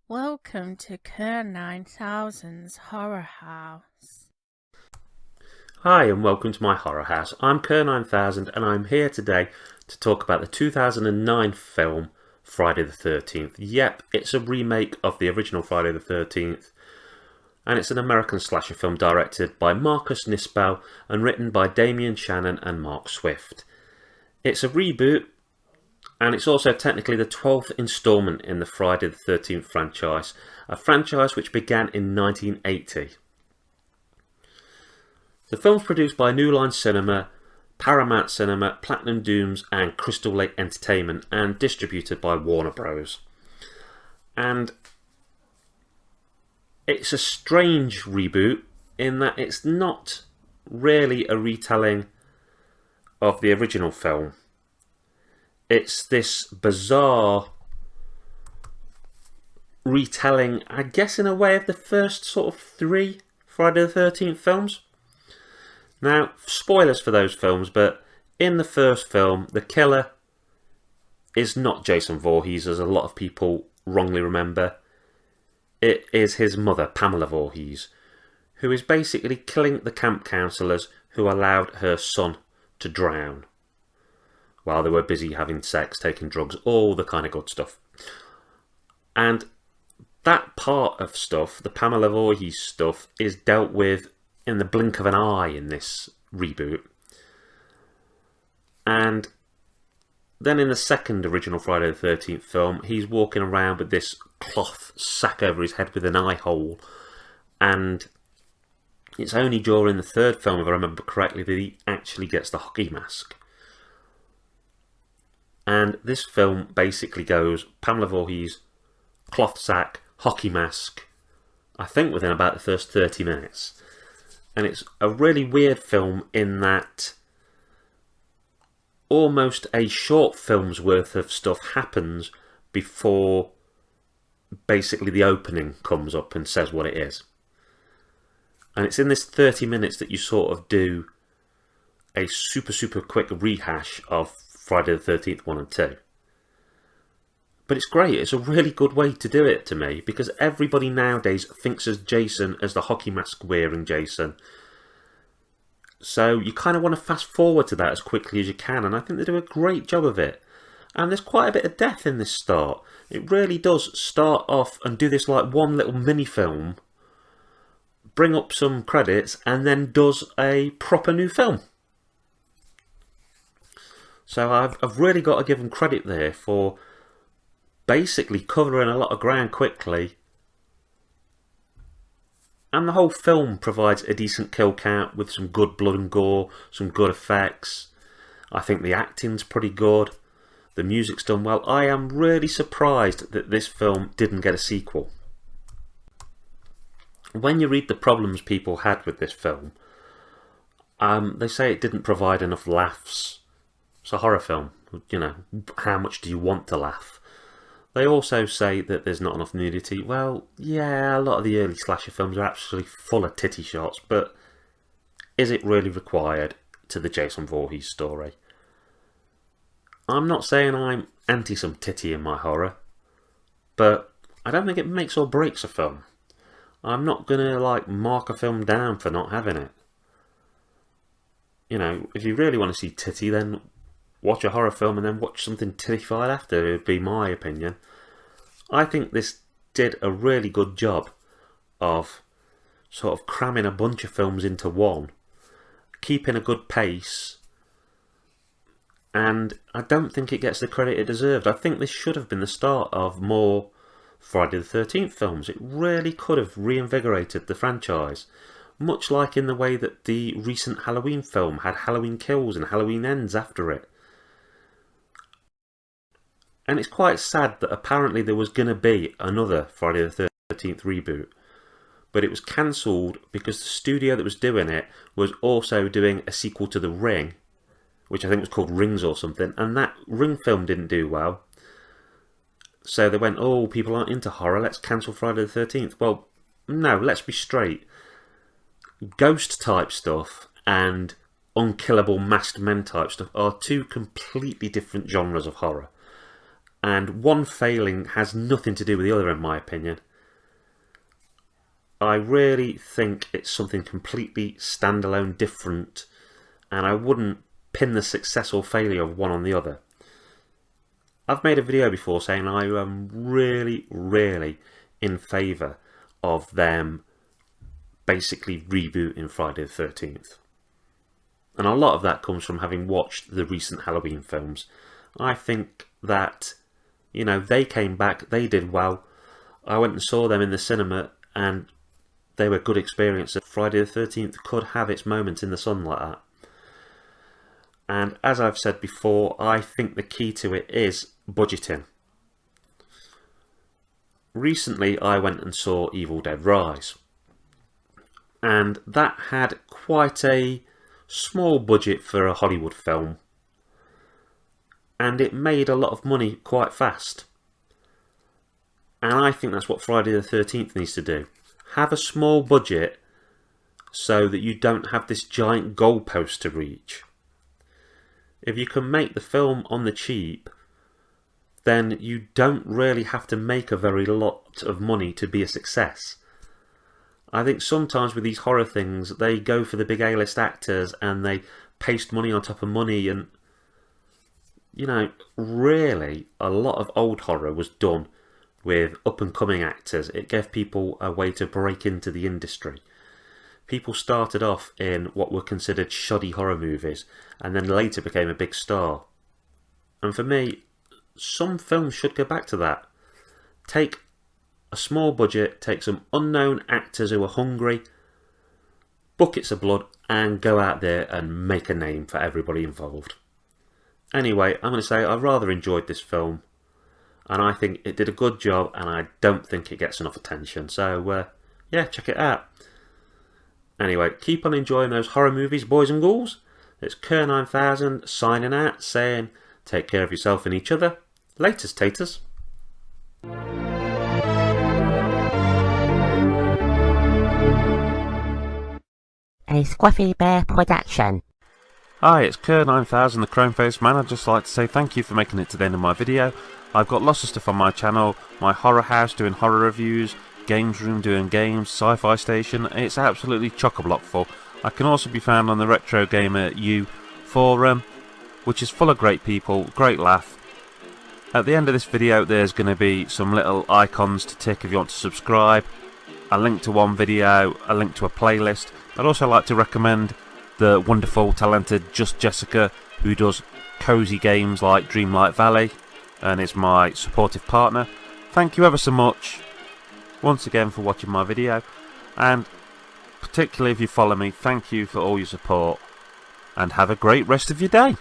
Welcome to Kerr9000's Horror House. Hi and welcome to my horror house. I'm Kerr9000 and I'm here today to talk about the 2009 film Friday the 13th. Yep, it's a remake of the original Friday the 13th, and it's an American slasher film directed by Marcus Nispel and written by Damien Shannon and Mark Swift. It's a reboot, and it's also technically the 12th instalment in the Friday the 13th franchise, a franchise which began in 1980. The film's produced by New Line Cinema, Paramount Cinema, Platinum Dooms and Crystal Lake Entertainment, and distributed by Warner Bros. And it's a strange reboot in that it's not really a retelling of the original film. It's this bizarre retelling, I guess in a way, of the first sort of 3 Friday the 13th films. Now, spoilers for those films, but in the first film, the killer is not Jason Voorhees, as a lot of people wrongly remember. It is his mother, Pamela Voorhees, who is basically killing the camp counsellors who allowed her son to drown while they were busy having sex, taking drugs, all the kind of good stuff. And that part of stuff, the Pamela Voorhees stuff, is dealt with in the blink of an eye in this reboot. And then in the second original Friday the 13th film, he's walking around with this cloth sack over his head with an eye hole. And it's only during the third film, if I remember correctly, that he actually gets the hockey mask. And this film basically goes Pamela Voorhees, cloth sack, hockey mask, I think within about the first 30 minutes. And it's a really weird film in that almost a short film's worth of stuff happens before basically the opening comes up and says what it is. And it's in this 30 minutes that you sort of do a super quick rehash of Friday the 13th 1 and 2. But it's great. It's a really good way to do it to me, because everybody nowadays thinks of Jason as the hockey mask wearing Jason. So you kind of want to fast forward to that as quickly as you can, and I think they do a great job of it. And there's quite a bit of death in this start. It really does start off and do this like one little mini film, bring up some credits, and then does a proper new film. So I've really got to give them credit there for basically covering a lot of ground quickly. And the whole film provides a decent kill count with some good blood and gore, some good effects. I think the acting's pretty good. The music's done well. I am really surprised that this film didn't get a sequel. When you read the problems people had with this film, they say it didn't provide enough laughs. It's a horror film, you know, how much do you want to laugh? They also say that there's not enough nudity. Well, yeah, a lot of the early slasher films are actually full of titty shots, but is it really required to the Jason Voorhees story? I'm not saying I'm anti some titty in my horror, but I don't think it makes or breaks a film. I'm not going to like mark a film down for not having it. You know, if you really want to see titty, then watch a horror film and then watch something tittified after, it would be my opinion. I think this did a really good job of sort of cramming a bunch of films into one, keeping a good pace, and I don't think it gets the credit it deserved. I think this should have been the start of more Friday the 13th films. It really could have reinvigorated the franchise, much like in the way that the recent Halloween film had Halloween Kills and Halloween Ends after it. And it's quite sad that apparently there was going to be another Friday the 13th reboot, but it was cancelled because the studio that was doing it was also doing a sequel to The Ring, which I think was called Rings or something, and that Ring film didn't do well. So they went, oh, people aren't into horror, let's cancel Friday the 13th. Well, no, let's be straight. Ghost type stuff and unkillable masked men type stuff are two completely different genres of horror. and one failing has nothing to do with the other, in my opinion. I really think it's something completely standalone, different, and I wouldn't pin the success or failure of one on the other. I've made a video before saying I am really in favour of them basically rebooting Friday the 13th. And a lot of that comes from having watched the recent Halloween films. I think that, you know, they came back, they did well. I went and saw them in the cinema and they were good experiences. Friday the 13th could have its moments in the sun like that. And as I've said before, I think the key to it is budgeting. Recently I went and saw Evil Dead Rise. And that had quite a small budget for a Hollywood film. And it made a lot of money quite fast. And I think that's what Friday the 13th needs to do. Have a small budget so that you don't have this giant goalpost to reach. If you can make the film on the cheap, then you don't really have to make a very lot of money to be a success. I think sometimes with these horror things, they go for the big A-list actors and they paste money on top of money, and you know, really a lot of old horror was done with up-and-coming actors. It gave people a way to break into the industry. People started off in what were considered shoddy horror movies and then later became a big star. And for me, some films should go back to that. Take a small budget, take some unknown actors who are hungry, buckets of blood, and go out there and make a name for everybody involved. Anyway, I'm going to say I rather enjoyed this film, and I think it did a good job, and I don't think it gets enough attention. So, yeah, check it out. Anyway, keep on enjoying those horror movies, boys and ghouls. It's Kerr9000 signing out, saying take care of yourself and each other. Laters, taters. A Squaffy Bear production. Hi, it's Kerr9000, the Chrome-Faced Man. I'd just like to say thank you for making it to the end of my video. I've got lots of stuff on my channel. My Horror House doing horror reviews, Games Room doing games, Sci-Fi Station. It's absolutely chock-a-block full. I can also be found on the Retro Gamer U forum, which is full of great people, great laugh. At the end of this video there's going to be some little icons to tick if you want to subscribe, a link to one video, a link to a playlist. I'd also like to recommend the wonderful, talented Just Jessica, who does cosy games like Dreamlight Valley and is my supportive partner. Thank you ever so much once again for watching my video, and particularly if you follow me, thank you for all your support, and have a great rest of your day.